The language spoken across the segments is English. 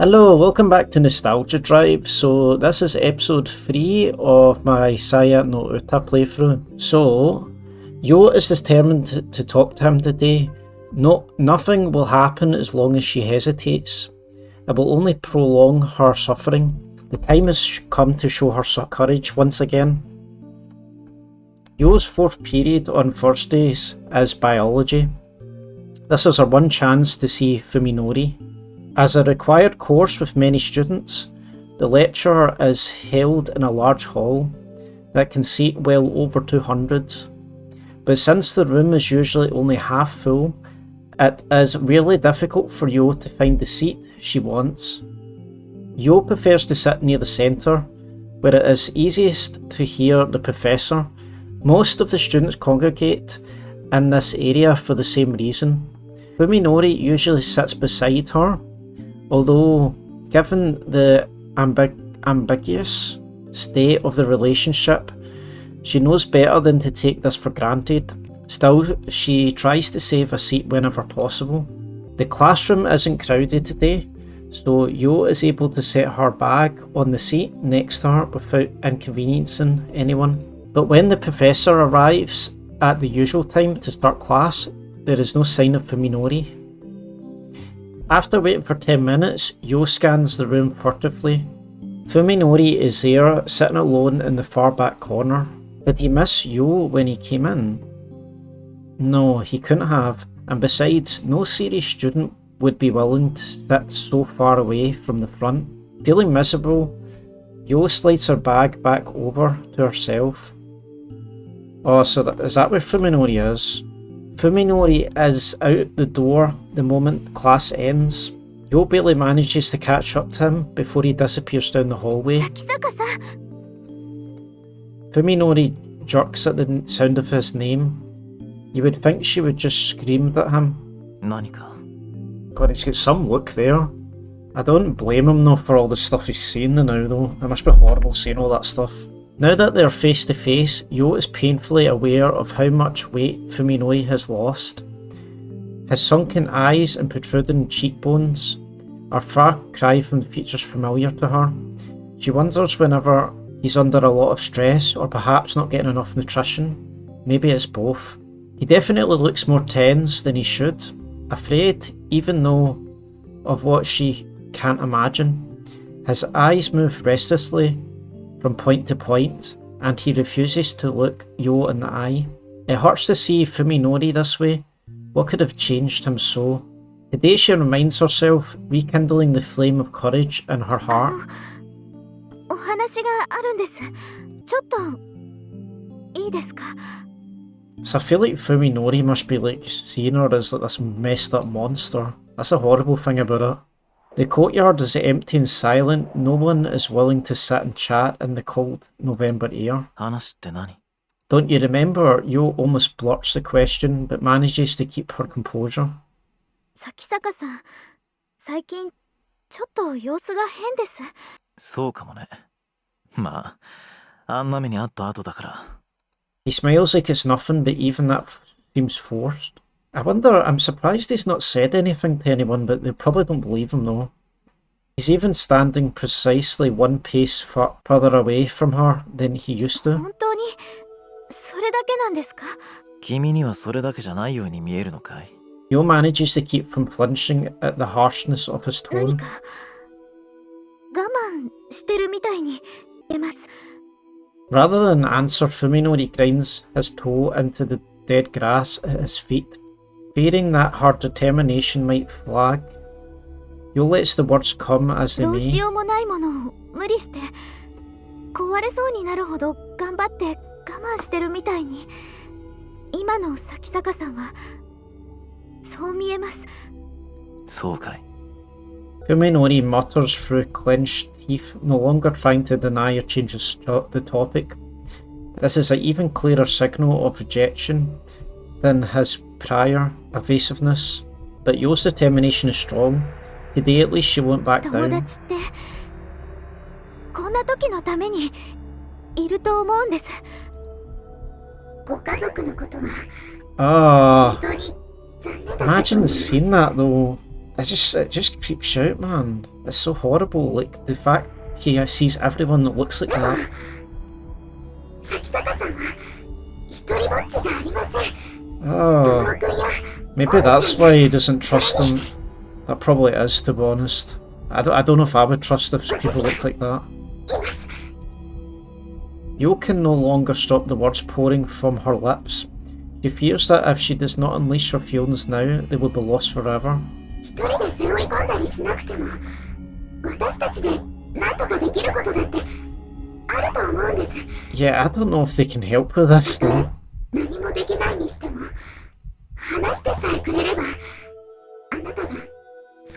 Hello, welcome back to Nostalgia Drive. So this is episode 3 of my Saya no Uta playthrough. So, Yo is determined to talk to him today. Nothing will happen as long as she hesitates. It will only prolong her suffering. The time has come to show her courage once again. Yo's fourth period on Thursdays is biology. This is her one chance to see Fuminori. As a required course with many students, the lecture is held in a large hall that can seat well over 200. But since the room is usually only half full, it is really difficult for Yo to find the seat she wants. Yo prefers to sit near the centre, where it is easiest to hear the professor. Most of the students congregate in this area for the same reason. Fuminori usually sits beside her, although given the ambiguous state of the relationship, she knows better than to take this for granted. Still, she tries to save a seat whenever possible. The classroom isn't crowded today, so Yo is able to set her bag on the seat next to her without inconveniencing anyone. But when the professor arrives at the usual time to start class, there is no sign of Fuminori. After waiting for 10 minutes, Yo scans the room furtively. Fuminori is there, sitting alone in the far back corner. Did he miss Yo when he came in? No, he couldn't have, and besides, no serious student would be willing to sit so far away from the front. Feeling miserable, Yo slides her bag back over to herself. Oh, so is that where Fuminori is? Fuminori is out the door the moment class ends. Yo barely manages to catch up to him before he disappears down the hallway. Fuminori jerks at the sound of his name. You would think she would just scream at him. God, he's got some look there. I don't blame him though for all the stuff he's seen now though. It must be horrible seeing all that stuff. Now that they're face to face, Yo is painfully aware of how much weight Fuminori has lost. His sunken eyes and protruding cheekbones are far cry from features familiar to her. She wonders whenever he's under a lot of stress or perhaps not getting enough nutrition. Maybe it's both. He definitely looks more tense than he should, afraid even though of what she can't imagine. His eyes move restlessly from point to point, and he refuses to look Yo in the eye. It hurts to see Fuminori this way. What could have changed him so? Today she reminds herself, rekindling the flame of courage in her heart. So I feel like Fuminori must be like seeing her as like this messed up monster. That's a horrible thing about it. The courtyard is empty and silent. No one is willing to sit and chat in the cold November air. Don't you remember? Yo almost blurts the question, but manages to keep her composure. He smiles like it's nothing, but even that seems forced. I'm surprised he's not said anything to anyone, but they probably don't believe him though. He's even standing precisely one pace further away from her than he used to. Yo manages to keep from flinching at the harshness of his tone. Rather than answer, Fuminori grinds his toe into the dead grass at his feet, fearing that her determination might flag. Yo lets the words come as they may. Fuminori mutters through clenched teeth, no longer trying to deny or change the topic. This is an even clearer signal of rejection than his prior evasiveness, but Yo's determination is strong. Today at least she won't back down. Imagine seeing that though. it just creeps you out, man. It's so horrible. Like the fact he sees everyone that looks like that. Oh, maybe that's why he doesn't trust him. That probably is, to be honest. I don't know if I would trust if people looked like that. Yo can no longer stop the words pouring from her lips. She fears that if she does not unleash her feelings now, they will be lost forever. Yeah, I don't know if they can help with this though.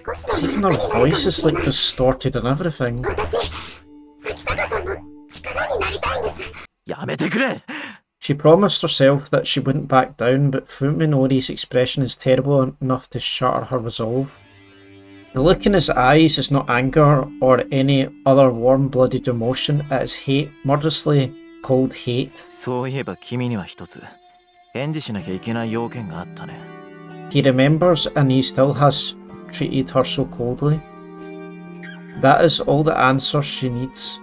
It's even her voice is like distorted and everything. She promised herself that she wouldn't back down, but Fuminori's expression is terrible enough to shatter her resolve. The look in his eyes is not anger or any other warm-blooded emotion, it is hate, murderously cold hate. He remembers and he still has treated her so coldly. That is all the answer she needs.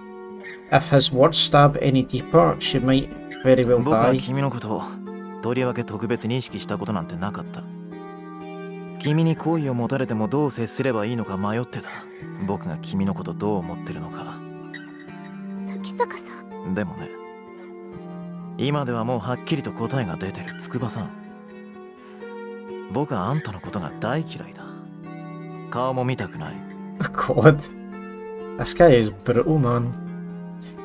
If his words stab any deeper, she might very well die. God, this guy is brutal, man.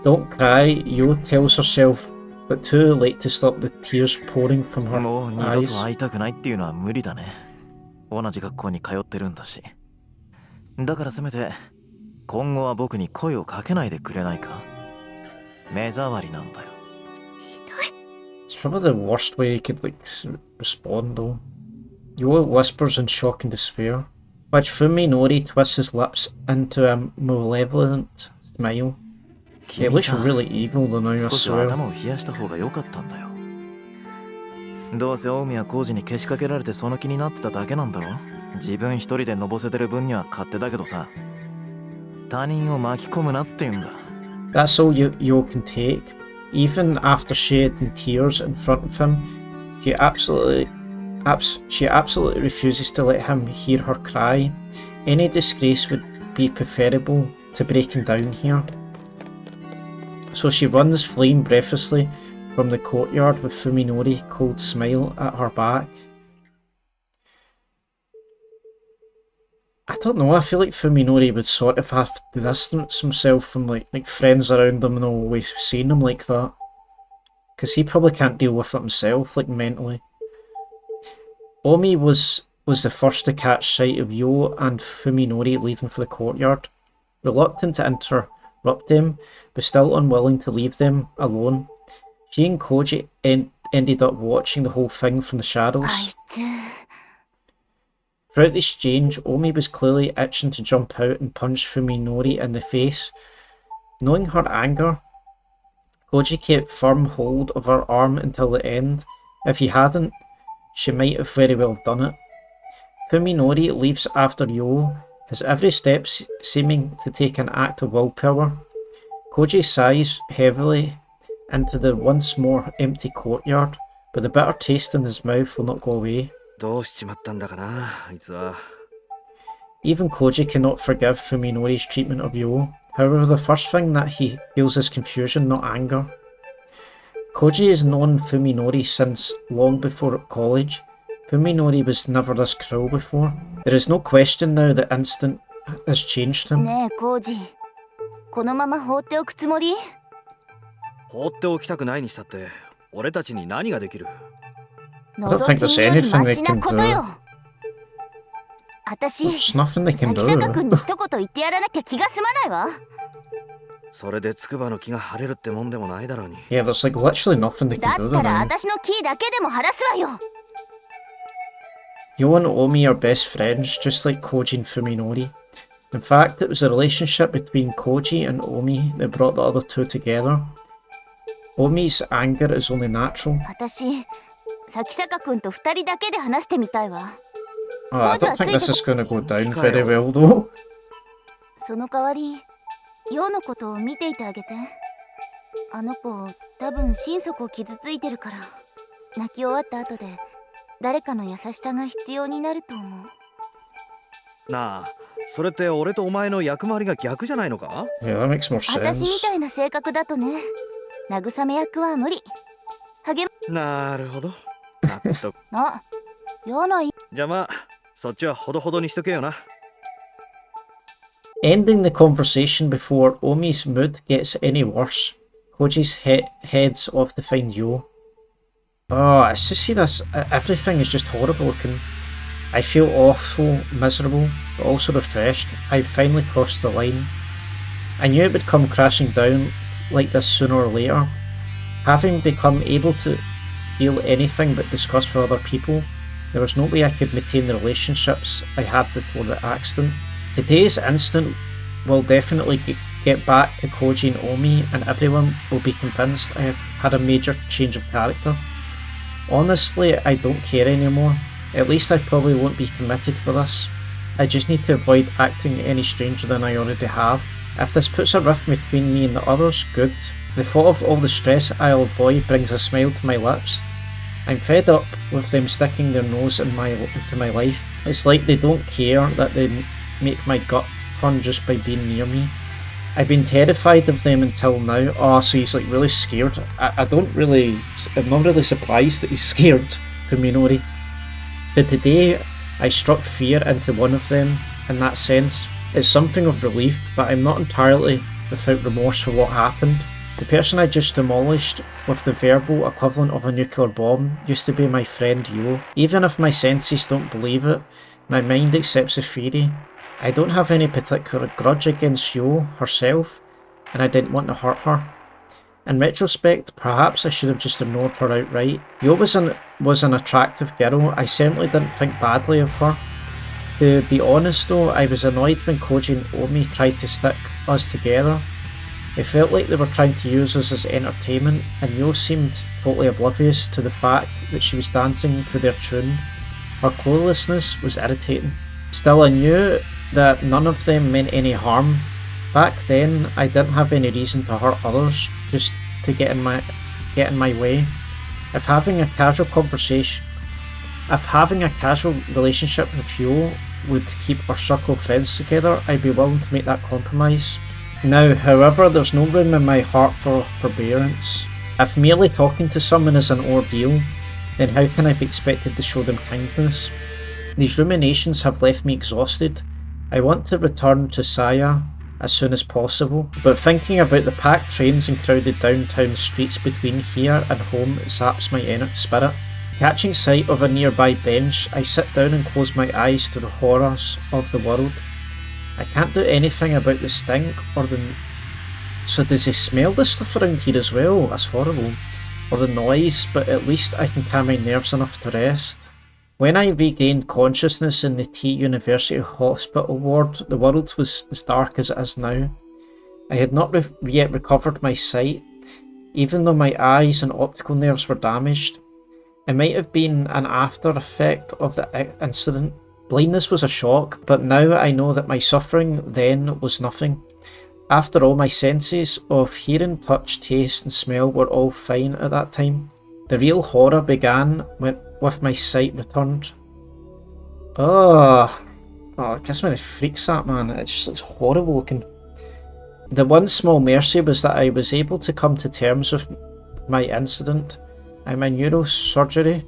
Don't cry, Yo tells herself, but too late to stop the tears pouring from her eyes. It's probably the worst way he could respond though. Yo whispers in shock and despair, which Fuminori twists his lips into a malevolent smile. Yeah, it looks really evil though now, I swear. That's all Yo can take. Even after shedding tears in front of him, she absolutely refuses to let him hear her cry. Any disgrace would be preferable to breaking down here. So she runs, fleeing breathlessly from the courtyard with Fuminori's cold smile at her back. I don't know, I feel like Fuminori would sort of have to distance himself from like friends around him and always seeing him like that. Because he probably can't deal with it himself, like mentally. Omi was the first to catch sight of Yo and Fuminori leaving for the courtyard. Reluctant to interrupt them, but still unwilling to leave them alone, she and Koji ended up watching the whole thing from the shadows. Throughout the exchange, Omi was clearly itching to jump out and punch Fuminori in the face. Knowing her anger, Koji kept firm hold of her arm until the end. If he hadn't, she might have very well done it. Fuminori leaves after Yo, his every step seeming to take an act of willpower. Koji sighs heavily into the once more empty courtyard, but the bitter taste in his mouth will not go away. Even Koji cannot forgive Fuminori's treatment of Yo. However, the first thing that he feels is confusion, not anger. Koji has known Fuminori since long before college. Fuminori was never this cruel before. There is no question now that instant has changed him. I don't think there's anything they can do. There's nothing they can do. Yeah, there's like literally nothing they can do there. Yo and Omi are best friends, just like Koji and Fuminori. In fact, it was a relationship between Koji and Omi that brought the other two together. Omi's anger is only natural. Oh, I don't think this is going to go down very well though. その代わり、陽のことを見ていてあげて。あの子、多分心底傷ついてるから、泣き終わった後で誰かの優しさが必要になると思う。なあ、それって俺とお前の役回りが逆じゃないのか？ Yeah, that makes more sense. 私みたいな性格だとね、慰め役は無理。励む。なるほど。納得。あ、陽のいい。じゃあまあ、そっちはほどほどにしとけよな。Ending the conversation before Omi's mood gets any worse, Koji's heads off to find Yo. Oh, it's just see this, everything is just horrible looking. I feel awful, miserable, but also refreshed. I've finally crossed the line. I knew it would come crashing down like this sooner or later. Having become able to feel anything but disgust for other people, there was no way I could maintain the relationships I had before the accident. Today's incident will definitely get back to Koji and Omi, and everyone will be convinced I have had a major change of character. Honestly, I don't care anymore. At least I probably won't be committed for this. I just need to avoid acting any stranger than I already have. If this puts a rift between me and the others, good. The thought of all the stress I'll avoid brings a smile to my lips. I'm fed up with them sticking their nose into my life. It's like they don't care that they make my gut turn just by being near me. I've been terrified of them until now. Oh, so he's like really scared. I'm not really surprised that he's scared for Minori. But today, I struck fear into one of them. In that sense, it's something of relief, but I'm not entirely without remorse for what happened. The person I just demolished with the verbal equivalent of a nuclear bomb used to be my friend Yo. Even if my senses don't believe it, my mind accepts the theory. I don't have any particular grudge against Yo herself, and I didn't want to hurt her. In retrospect, perhaps I should have just ignored her outright. Yo was an attractive girl. I certainly didn't think badly of her. To be honest though, I was annoyed when Koji and Omi tried to stick us together. It felt like they were trying to use us as entertainment, and Yo seemed totally oblivious to the fact that she was dancing to their tune. Her cluelessness was irritating. Still, I knew that none of them meant any harm. Back then, I didn't have any reason to hurt others, just to get in my way. If having a casual relationship with Yo would keep our circle of friends together, I'd be willing to make that compromise. Now, however, there's no room in my heart for forbearance. If merely talking to someone is an ordeal, then how can I be expected to show them kindness? These ruminations have left me exhausted. I want to return to Saya as soon as possible, but thinking about the packed trains and crowded downtown streets between here and home saps my spirit. Catching sight of a nearby bench, I sit down and close my eyes to the horrors of the world. I can't do anything about the stink or the... So does he smell the stuff around here as well? That's horrible. Or the noise, but at least I can calm my nerves enough to rest. When I regained consciousness in the T University Hospital ward, the world was as dark as it is now. I had not yet recovered my sight, even though my eyes and optical nerves were damaged. It might have been an after effect of the incident. Blindness was a shock, but now I know that my suffering then was nothing. After all, my senses of hearing, touch, taste and smell were all fine at that time. The real horror began with my sight returned. Oh, it gives me the freaks, that man. It just looks horrible looking. The one small mercy was that I was able to come to terms with my incident and my neurosurgery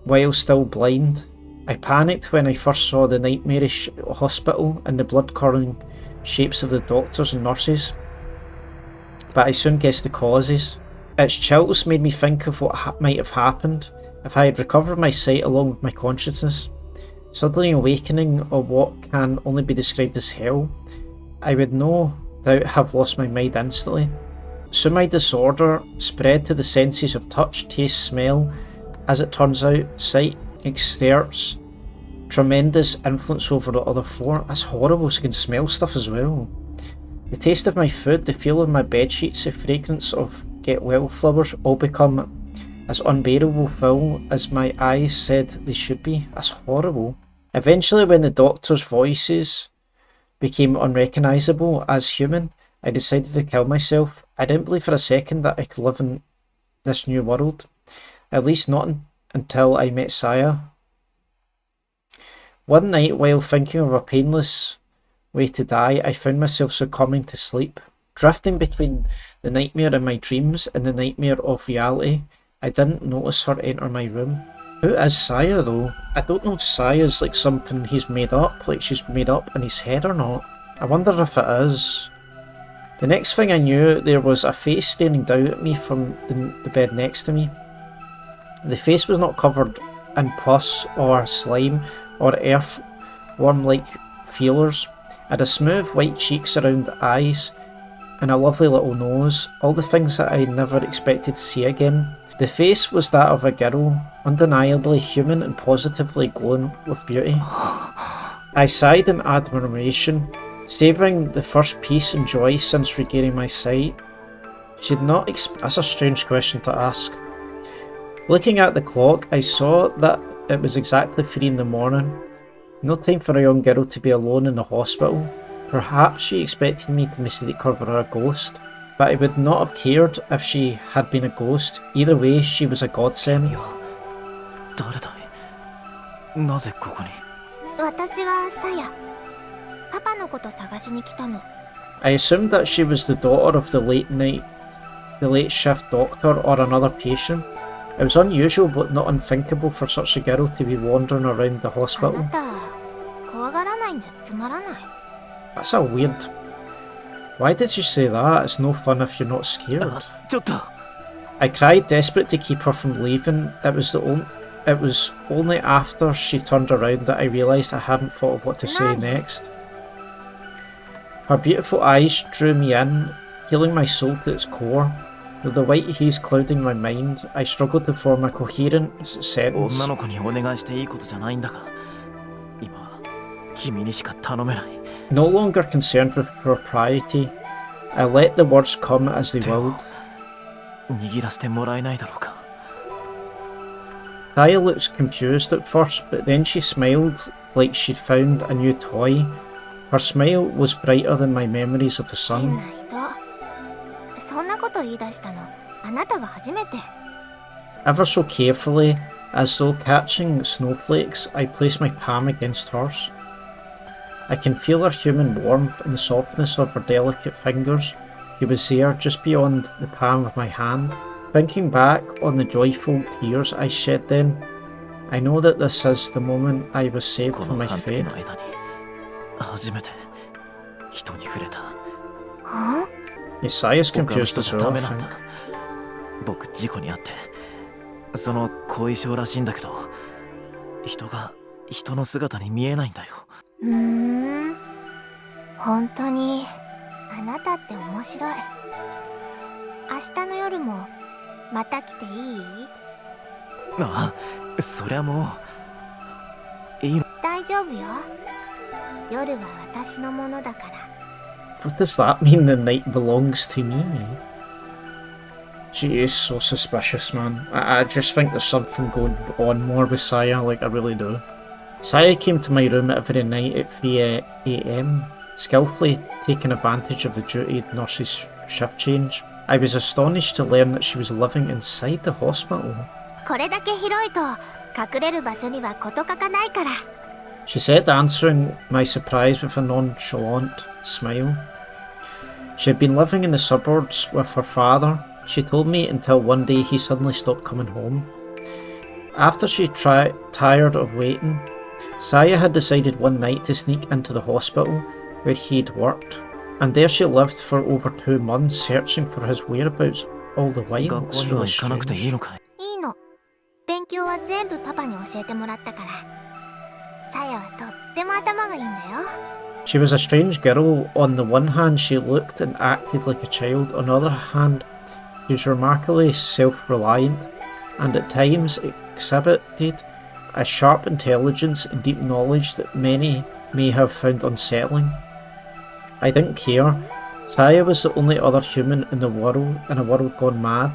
while still blind. I panicked when I first saw the nightmarish hospital and the blood-curdling shapes of the doctors and nurses, but I soon guessed the causes. Its chills made me think of what might have happened if I had recovered my sight along with my consciousness. Suddenly awakening of what can only be described as hell, I would no doubt have lost my mind instantly. Soon my disorder spread to the senses of touch, taste, smell. As it turns out, sight exerts tremendous influence over the other four. That's horrible, so you can smell stuff as well. The taste of my food, the feel of my bedsheets, the fragrance of get well flowers all become as unbearable foul as my eyes said they should be. That's horrible. Eventually, when the doctor's voices became unrecognisable as human, I decided to kill myself. I didn't believe for a second that I could live in this new world. At least not until I met Saya. One night, while thinking of a painless way to die, I found myself succumbing to sleep. Drifting between the nightmare in my dreams and the nightmare of reality, I didn't notice her enter my room. Who is Saya though? I don't know if Saya's like something he's made up, like she's made up in his head or not. I wonder if it is. The next thing I knew, there was a face staring down at me from the bed next to me. The face was not covered in pus or slime or earthworm-like feelers. It had a smooth white cheeks around the eyes and a lovely little nose, all the things that I never expected to see again. The face was that of a girl, undeniably human and positively glowing with beauty. I sighed in admiration, savouring the first peace and joy since regaining my sight. She did not That's a strange question to ask. Looking at the clock, I saw that it was exactly 3 in the morning. No time for a young girl to be alone in the hospital. Perhaps she expected me to mistake her for a ghost, but I would not have cared if she had been a ghost. Either way, she was a godsend. 誰だい？なぜここに？私はサヤ。パパのこと探しに来たの。I assumed that she was the daughter of the late shift doctor or another patient. It was unusual but not unthinkable for such a girl to be wandering around the あ hospital. なた、怖がらないんじゃつまらない。That's a weird... Why did you say that? It's no fun if you're not scared. ちょっと。 I cried, desperate to keep her from leaving. It was only after she turned around that I realised I hadn't thought of what to say next. Her beautiful eyes drew me in, healing my soul to its core. With the white haze clouding my mind, I struggled to form a coherent sentence. 女の子にお願いしていいことじゃないんだが、今は君にしか頼めない。 No longer concerned with propriety, I let the words come as they willed. 握らせてもらえないだろうか。 Saya looked confused at first, but then she smiled like she'd found a new toy. Her smile was brighter than my memories of the 変 sun. な人。そんなこと言い出したの、あなたが初めて。Ever so carefully, as though catching snowflakes, I placed my palm against hers. I can feel her human warmth and the softness of her delicate fingers. She was there, just beyond the palm of my hand. Thinking back on the joyful tears I shed then, I know that this is the moment I was saved こ from の my 半月 fate. の間に初めて人に触れた。は Isaiah's 僕は confused 人 as じゃダ well, メ I なん think. だ。僕事故に遭ってその後遺症らしいんだけど、人が人の姿に見えないんだよ。本当にあなたって面白い。明日の夜もまた来ていい？ああ、そりゃもういいの。大丈夫よ。夜は私のものだから。 What does that mean, the night belongs to me? She is so suspicious, man. I just think there's something going on more with Saya, like I really do. Saya came to my room every night at 3 AM, skillfully taking advantage of the duty nurse's shift change. I was astonished to learn that she was living inside the hospital. これだけ広いと隠れる場所には事欠かないから。 She said, answering my surprise with a nonchalant smile. She had been living in the suburbs with her father, she told me, until one day he suddenly stopped coming home. After she tired of waiting, Saya had decided one night to sneak into the hospital where he'd worked, and there she lived for over 2 months, searching for his whereabouts all the while. 学 It's 校には really 行かなくていい strange. のかい？いいの。勉強は全部パパに教えてもらったから。サヤはとっても頭がいいんだよ。 She was a strange girl. On the one hand, she looked and acted like a child. On the other hand, she was remarkably self-reliant, and at times exhibited a sharp intelligence and deep knowledge that many may have found unsettling. I didn't care. Saya was the only other human in a world gone mad.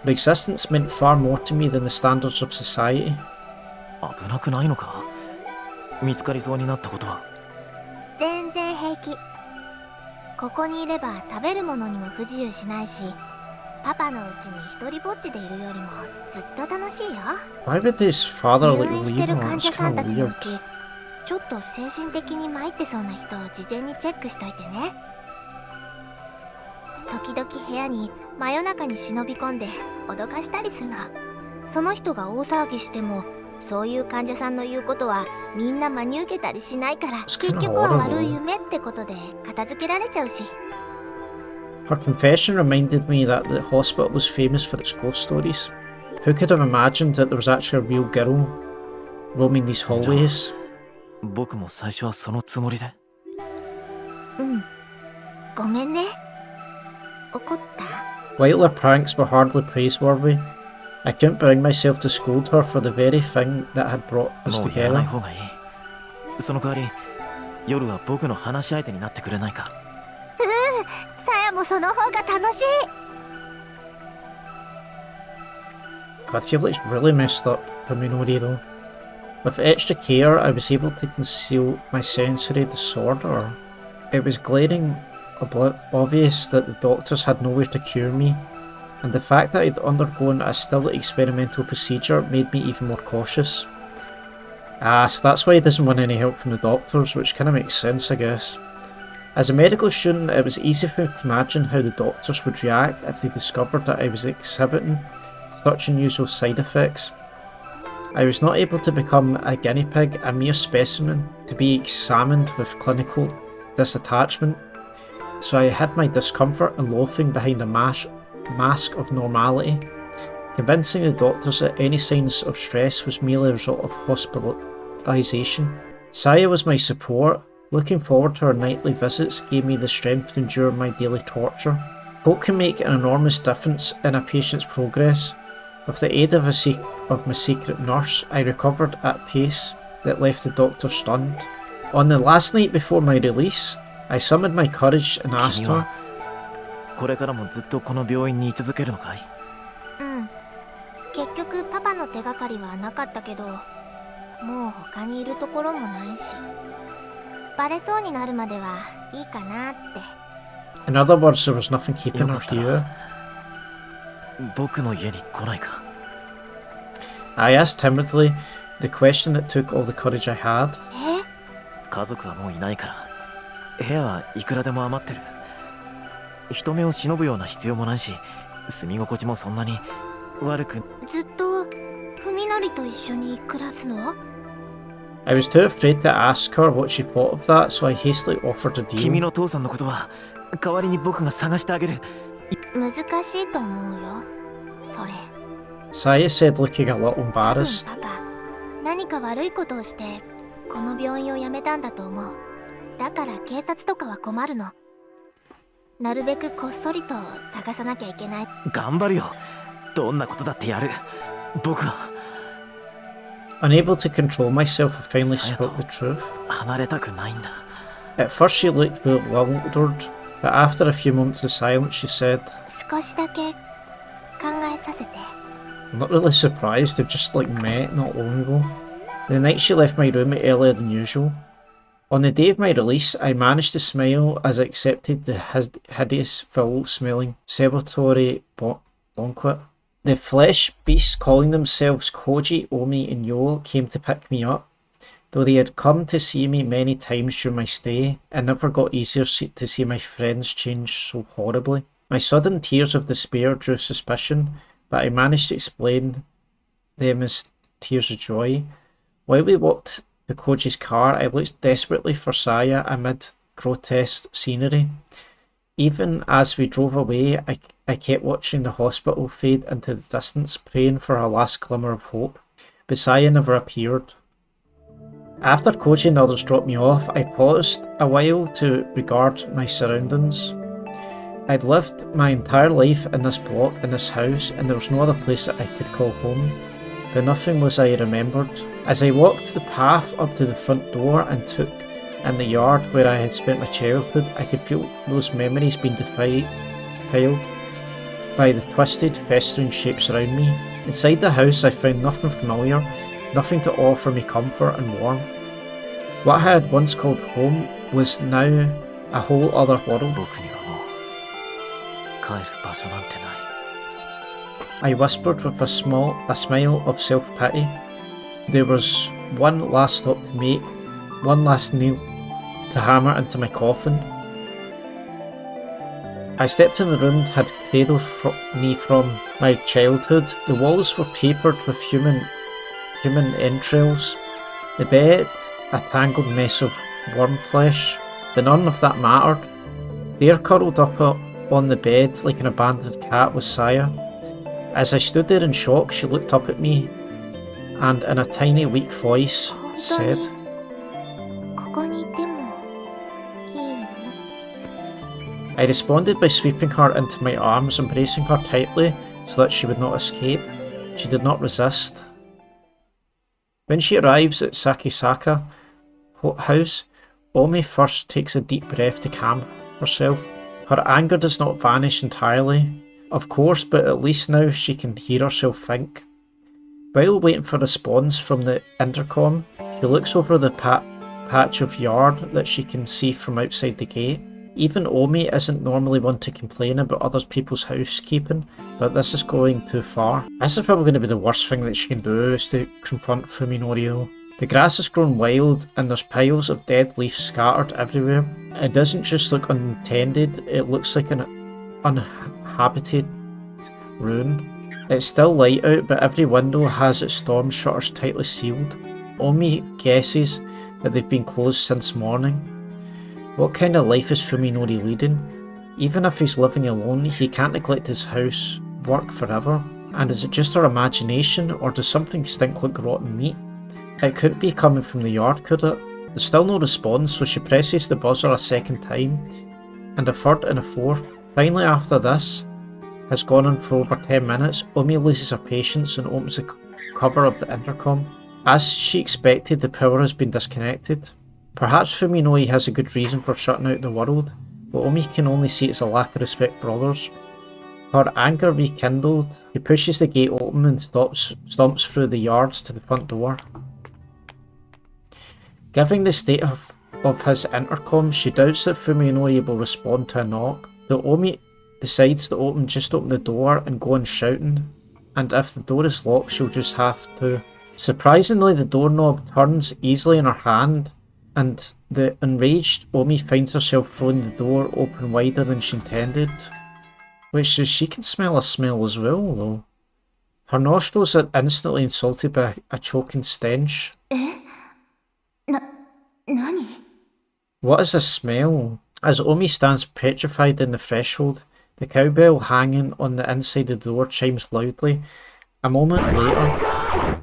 Her existence meant far more to me than the standards of society. 危なくないのか？見つかりそうになったことは？全然平気。ここにいれば食べるものにも不自由しないし、パパのうちに一人ぼっちでいるよりもずっと楽しいよ。 Why would his father 入 like 院して leave る him? 患者 That's さん kind た of ちのう weird. ちちょっと精神的に参ってそうな人を事前にチェックしといてね。時々部屋に真夜中に忍び込んで脅かしたりするの。その人が大騒ぎしてもそういう患者さんの言うことはみんな真に受けたりしないから、 It's 結 kinda 局は horrible. 悪い夢ってことで片付けられちゃうし。 Her confession reminded me that the hospital was famous for its ghost stories. Who could have imagined that there was actually a real girl roaming these hallways? 僕も最初はそのつもりで。うん、ごめんね。怒った？ While her pranks were hardly praiseworthy, I couldn't bring myself to scold her for the very thing that had brought us もうやらない together. 方がいい。その代わり夜は僕の話し相手になってくれないか？さやもその方が楽しい。 God, he looks really messed up for Minori though. With extra care, I was able to conceal my sensory disorder. It was glaring obvious that the doctors had nowhere to cure me, and the fact that I'd undergone a still experimental procedure made me even more cautious. Ah, so that's why he doesn't want any help from the doctors, which kind of makes sense, I guess. As a medical student, it was easy for me to imagine how the doctors would react if they discovered that I was exhibiting such unusual side effects. I was not able to become a guinea pig, a mere specimen, to be examined with clinical disattachment, so I hid my discomfort and loathing behind a mask of normality, convincing the doctors that any signs of stress was merely a result of hospitalisation. Saya was my support. Looking forward to her nightly visits gave me the strength to endure my daily torture. Hope can make an enormous difference in a patient's progress. With the aid of my secret nurse, I recovered at a pace that left the doctor stunned. On the last night before my release, I summoned my courage and asked 君 her, はこれからもずっとこの病院に居続けるのかい？うん、結局パパの手がかりはなかったけど、もう他にいるところもないし、バレそうになるまではいいかなって。 In other words, there was nothing keeping her よかったら here. 僕の家に来ないか？ I asked timidly, the question that took all the courage I had. え？家族はもういないから部屋はいくらでも余ってる。人目を忍ぶような必要もないし、住み心地もそんなに悪く。ずっとふみのりと一緒に暮らすの？ I was too afraid to ask her what she thought of that, so I hastily offered a 君 deal. の父さんのことは代わりに僕が探してあげる。難しいと思うよ、それ。 Saya said, looking a little 多分 embarrassed. パパ、何か悪いことをしてこの病院を辞めたんだと思う。だから警察とかは困るの。なるべくこっそりと探さなきゃいけない。頑張るよ。どんなことだってやる。僕は Unable to control myself, I finally Sayato. spoke the truth. 離れたくないんだ。 At first she looked bewildered, but after a few moments of silence she said, 少しだけ考えさせて。 I'm not really surprised, they've just like met not long ago. The night she left my room earlier than usual. On the day of my release, I managed to smile as I accepted the hideous, foul-smelling celebratory banquet. The flesh beasts calling themselves Koji, Omi and Yo came to pick me up. Though they had come to see me many times during my stay, it never got easier to see my friends change so horribly. My sudden tears of despair drew suspicion, but I managed to explain them as tears of joy. While we walked to Koji's car, I looked desperately for Saya amid grotesque scenery. Even as we drove away, I kept watching the hospital fade into the distance, praying for a last glimmer of hope. But Saya never appeared. After Koji and others dropped me off, I paused a while to regard my surroundings. I'd lived my entire life in this block, in this house, and there was no other place that I could call home. But nothing was I remembered. As I walked the path up to the front door and took in the yard where I had spent my childhood, I could feel those memories being defiled by the twisted, festering shapes around me. Inside the house I found nothing familiar, nothing to offer me comfort and warmth. What I had once called home was now a whole other world. 僕にはもう帰る場所なんてない。 I whispered with a smile of self-pity. There was one last stop to make, one last nail to hammer into my coffin. I stepped in the room that had cradled me from my childhood. The walls were papered with human entrails. The bed, a tangled mess of worm flesh, but none of that mattered. There, curled up on the bed like an abandoned cat, was Saya. As I stood there in shock, she looked up at me and in a tiny, weak voice said, ここにいてもいいの? I responded by sweeping her into my arms, embracing her tightly so that she would not escape. She did not resist. When she arrives at Sakisaka house, Omi first takes a deep breath to calm herself. Her anger does not vanish entirely, of course, but at least now she can hear herself think. While waiting for a response from the intercom, she looks over the patch of yard that she can see from outside the gate. Even Omi isn't normally one to complain about other people's housekeeping, but this is going too far. This is probably going to be the worst thing that she can do, is to confront Fuminori though. The grass has grown wild and there's piles of dead leaves scattered everywhere. It doesn't just look untended, it looks like an uninhabited ruin. It's still light out, but every window has its storm shutters tightly sealed. Omi guesses that they've been closed since morning. What kind of life is Fuminori leading? Even if he's living alone, he can't neglect his house work forever. And is it just her imagination, or does something stink like rotten meat? It couldn't be coming from the yard, could it? There's still no response, so she presses the buzzer a second time, and a third and a fourth. Finally, after this has gone on for over 10 minutes, Omi loses her patience and opens the cover of the intercom. As she expected, the power has been disconnected. Perhaps Fuminori has a good reason for shutting out the world, but Omi can only see it as a lack of respect for others. Her anger rekindled, she pushes the gate open and stomps through the yards to the front door. Given the state of his intercom, she doubts that Fuminori will respond to a knock, so Omi decides to just open the door and go on shouting, and if the door is locked she'll just have to. Surprisingly, the doorknob turns easily in her hand, and the enraged Omi finds herself throwing the door open wider than she intended. Which is, she can smell a smell as well though. Her nostrils are instantly insulted by a choking stench. Nani? What is this smell? As Omi stands petrified in the threshold, the cowbell hanging on the inside of the door chimes loudly. A moment later...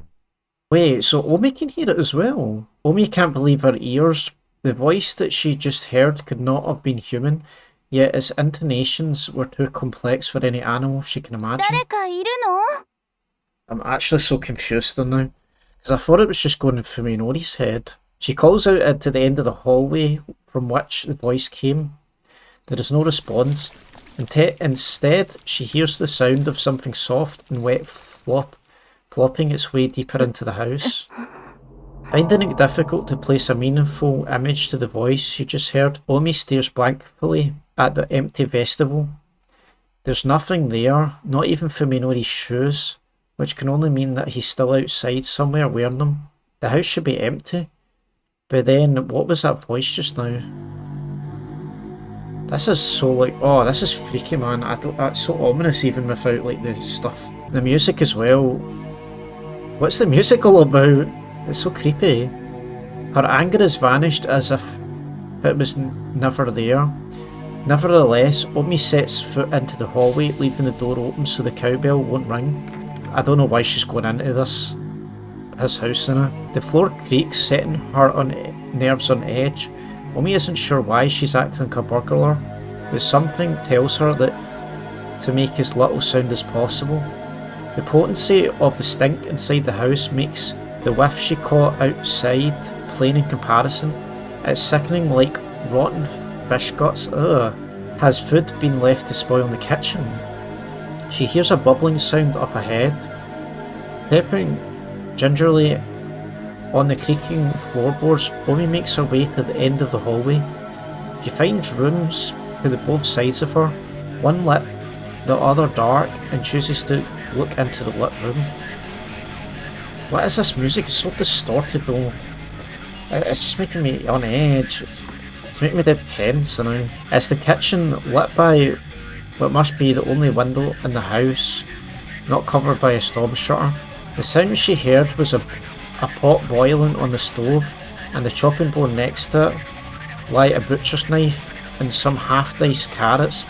Wait, so Omi can hear it as well? Omi can't believe her ears. The voice that she just heard could not have been human, yet its intonations were too complex for any animal she can imagine. I'm actually so confused now, because I thought it was just going in Fuminori's head. She calls out to the end of the hallway from which the voice came. There is no response. Instead, she hears the sound of something soft and wet flopping its way deeper into the house. Finding it difficult to place a meaningful image to the voice she just heard, Omi stares blankly at the empty vestibule. There's nothing there, not even Fuminori's shoes, which can only mean that he's still outside somewhere wearing them. The house should be empty. But then, what was that voice just now? This is so like, oh, this is freaky, man. That's so ominous even without like the stuff. The music as well. What's the music all about? It's so creepy. Her anger has vanished as if it was never there. Nevertheless, Omi sets foot into the hallway, leaving the door open so the cowbell won't ring. I don't know why she's going into his house now. The floor creaks, setting her nerves on edge. Omi isn't sure why she's acting like a burglar, but something tells her that to make as little sound as possible. The potency of the stink inside the house makes the whiff she caught outside plain in comparison. It's sickening, like rotten fish guts. Ugh. Has food been left to spoil in the kitchen? She hears a bubbling sound up ahead. Stepping gingerly On the creaking floorboards, Omi makes her way to the end of the hallway. She finds rooms to the both sides of her, one lit, the other dark, and chooses to look into the lit room. What is this music? It's so distorted though. It's just making me on edge. It's making me dead tense now. It's the kitchen lit by what must be the only window in the house, not covered by a storm shutter. The sound she heard was a pot boiling on the stove, and the chopping board next to it lie a butcher's knife and some half-diced carrots.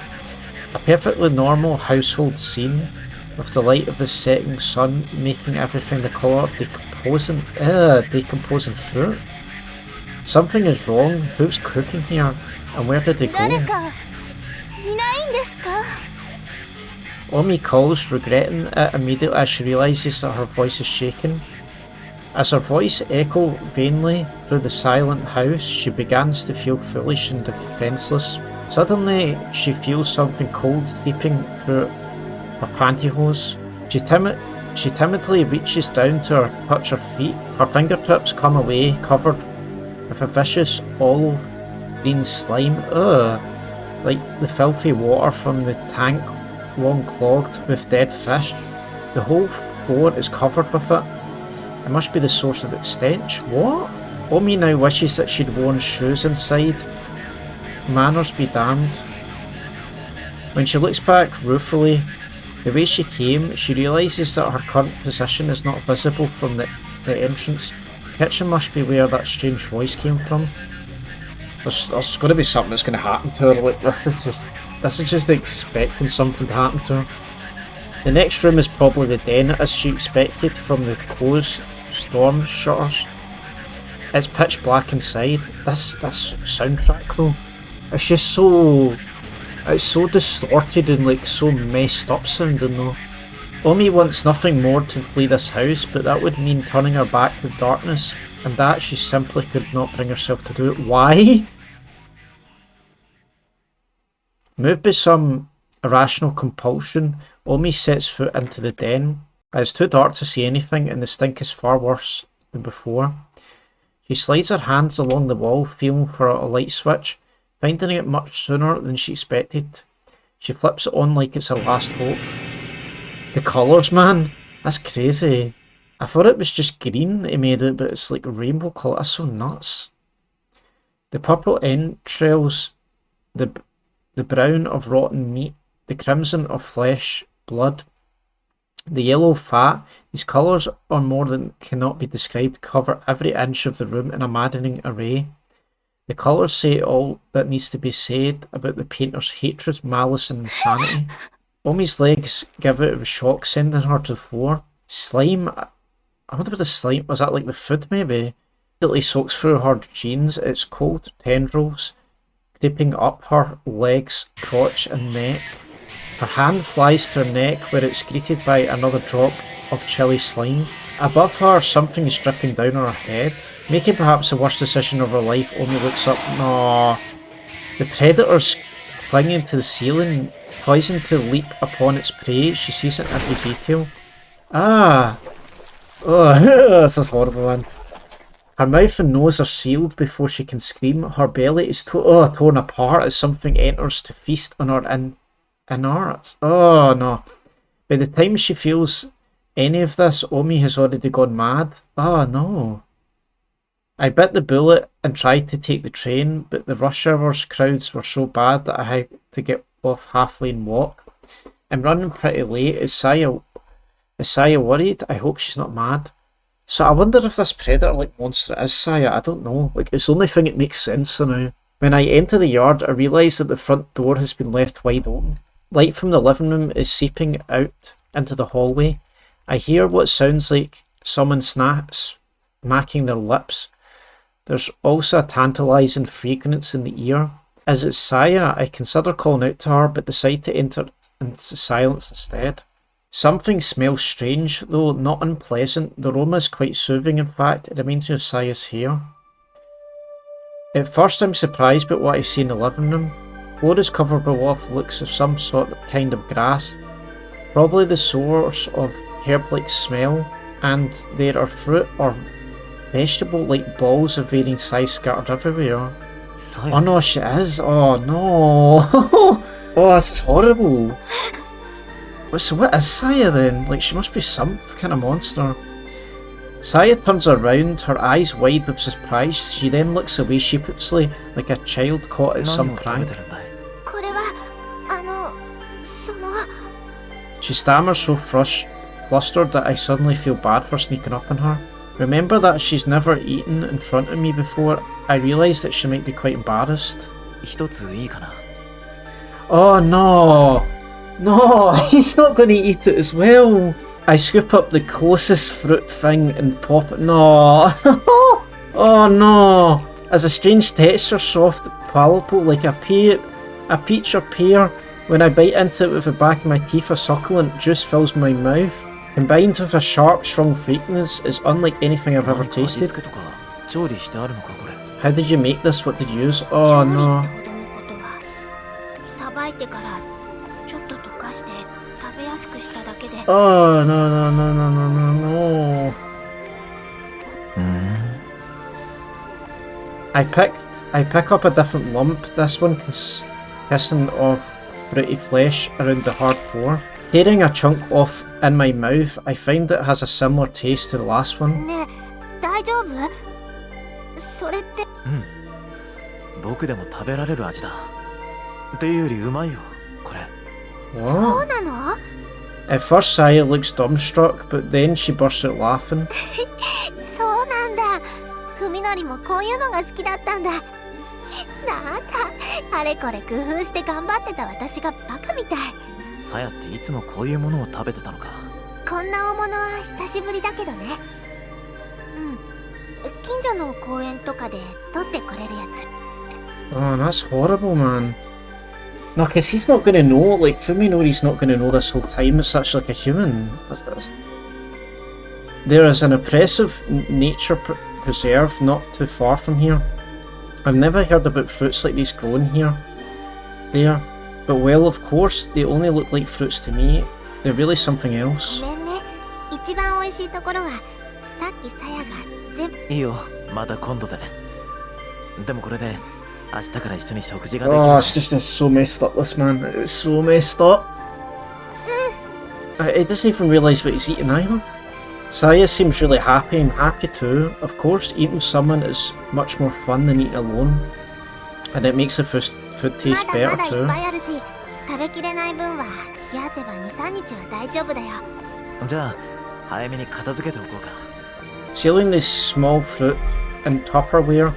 A perfectly normal household scene, with the light of the setting sun making everything the colour of decomposing fruit. Something is wrong. Who's cooking here? And where did they go? Omi calls, regretting it immediately as she realises that her voice is shaking. As her voice echoes vainly through the silent house, she begins to feel foolish and defenceless. Suddenly, she feels something cold seeping through her pantyhose. She timidly reaches down to touch her feet. Her fingertips come away, covered with a vicious olive green slime. Ugh, like the filthy water from the tank, long clogged with dead fish. The whole floor is covered with it. It must be the source of its stench. What? Omi now wishes that she'd worn shoes inside. Manners be damned. When she looks back ruefully, the way she came, she realises that her current position is not visible from the entrance. The kitchen must be where that strange voice came from. There's going to be something that's going to happen to her. Like, this is just expecting something to happen to her. The next room is probably the den, as she expected from the closed storm shutters. It's pitch black inside. This soundtrack though, it's just so... it's so distorted and like so messed up sounding though. Omi wants nothing more to flee this house, but that would mean turning her back to the darkness, and that she simply could not bring herself to do it. Why? Moved by some irrational compulsion, Omi sets foot into the den. It's too dark to see anything, and the stink is far worse than before. She slides her hands along the wall, feeling for a light switch, finding it much sooner than she expected. She flips it on like it's her last hope. The colours, man! That's crazy. I thought it was just green that he made it, but it's like rainbow colour. That's so nuts. The purple entrails, the brown of rotten meat, the crimson of flesh, blood, the yellow fat. These colours are more than cannot be described, cover every inch of the room in a maddening array. The colours say all that needs to be said about the painter's hatred, malice and insanity. Omi's legs give out a shock, sending her to the floor. Slime, I wonder what the slime, was that like the food maybe? It soaks through her jeans, its cold tendrils creeping up her legs, crotch and neck. Her hand flies to her neck where it's greeted by another drop of chilly slime. Above her, something is dripping down her head. Making perhaps the worst decision of her life, Omi looks up. No. The predator's clinging to the ceiling, poised to leap upon its prey. She sees it in every detail. Ah! Oh, this is horrible, man. Her mouth and nose are sealed before she can scream. Her belly is torn apart as something enters to feast on her innards. Oh no. By the time she feels any of this, Omi has already gone mad. Oh no. I bit the bullet and tried to take the train, but the rush hours crowds were so bad that I had to get off halfway and walk. I'm running pretty late. Is Saya worried? I hope she's not mad. So I wonder if this predator-like monster is Saya. I don't know. Like, it's the only thing that makes sense now. When I enter the yard, I realise that the front door has been left wide open. Light from the living room is seeping out into the hallway. I hear what sounds like someone smacking their lips. There's also a tantalising fragrance in the ear. As it's Saya, I consider calling out to her, but decide to enter into silence instead. Something smells strange, though not unpleasant. The aroma is quite soothing, in fact. It reminds me of Saya's hair. At first I'm surprised by what I see in the living room. The floor is covered by what looks of some sort of kind of grass, probably the source of herb-like smell, and there are fruit or vegetable-like balls of varying size scattered everywhere. Oh さや no, she is. Oh no. Oh, this is horrible. So what is Saya then? Like, she must be some kind of monster. Saya turns around, her eyes wide with surprise. She then looks away sheepishly, like a child caught at 何 some を食べ prank. てるんだい これはその She stammers so flustered that I suddenly feel bad for sneaking up on her. Remember that she's never eaten in front of me before. I realise that she might be quite embarrassed. 一ついいかな Oh no! No, he's not going to eat it as well. I scoop up the closest fruit thing and pop it. No! Oh no! As a strange texture, soft, palatable, like a peach or pear. When I bite into it with the back of my teeth, a succulent juice fills my mouth. Combined with a sharp, strong sweetness, it's unlike anything I've ever 何か味 tasted. 付けとか調理してあるのかこれ How did you make this? What did you use? 調 Oh 理って no. ほどのことはさばいてからちょっと溶かして食べやすくしただけで Oh no no no no no no no. うーん I pick up a different lump, this one consisting of fruity flesh around the hard core. Tearing a chunk off in my mouth, I find it has a similar taste to the last one. ねえ大丈夫それって 僕でも食べられる味だっていうよりうまいよこれ そう What? なの At first Saya looks dumbstruck, but then she bursts out laughing. そうなんだふみのりもこういうのが好きだったんだなんだあれこれ工夫して頑張ってた私がバカみたいさやっていつもこういうものを食べてたのかこんな大物は久しぶりだけどねうん近所の公園とかで取ってこれるやつ Oh, that's horrible, man. No, because he's not going to know, like, Fuminori's not going to know this whole time it's such like a human. There is an impressive nature preserve not too far from here. I've never heard about fruits like these growing there. But well, of course, they only look like fruits to me. They're really something else. ごめんね一番美味しいところはさっきさやが全部いいよまた今度ででもこれで明日から一緒に食事ができる Oh, it's so messed up, this man. It's so messed up. He doesn't even realise what he's eating either. Saya seems really happy and happy too. Of course, eating with someone is much more fun than eating alone. And it makes the food ま taste だ better まだいっ too. ぱいあるし食べきれない分は冷やせば 2,3 日は大丈夫だよじゃあ早めに片付けておこうか Sealing the small fruit in Tupperware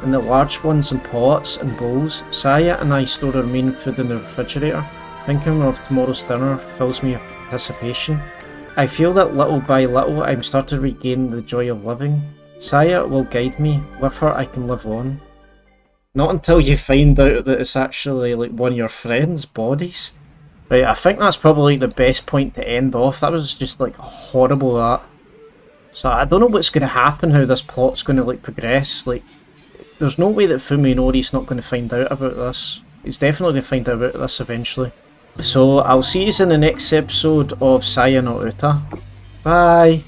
and the large ones in pots and bowls, Saya and I store the remaining food in the refrigerator. Thinking of tomorrow's dinner fills me with anticipation. I feel that little by little I'm starting to regain the joy of living. Saya will guide me. With her I can live on. Not until you find out that it's actually like one of your friends' bodies. Right, I think that's probably the best point to end off. That was just like horrible, that. So I don't know what's going to happen, how this plot's going to like progress. Like, there's no way that Fuminori's not going to find out about this. He's definitely going to find out about this eventually. So I'll see you in the next episode of Saya no Uta. Bye!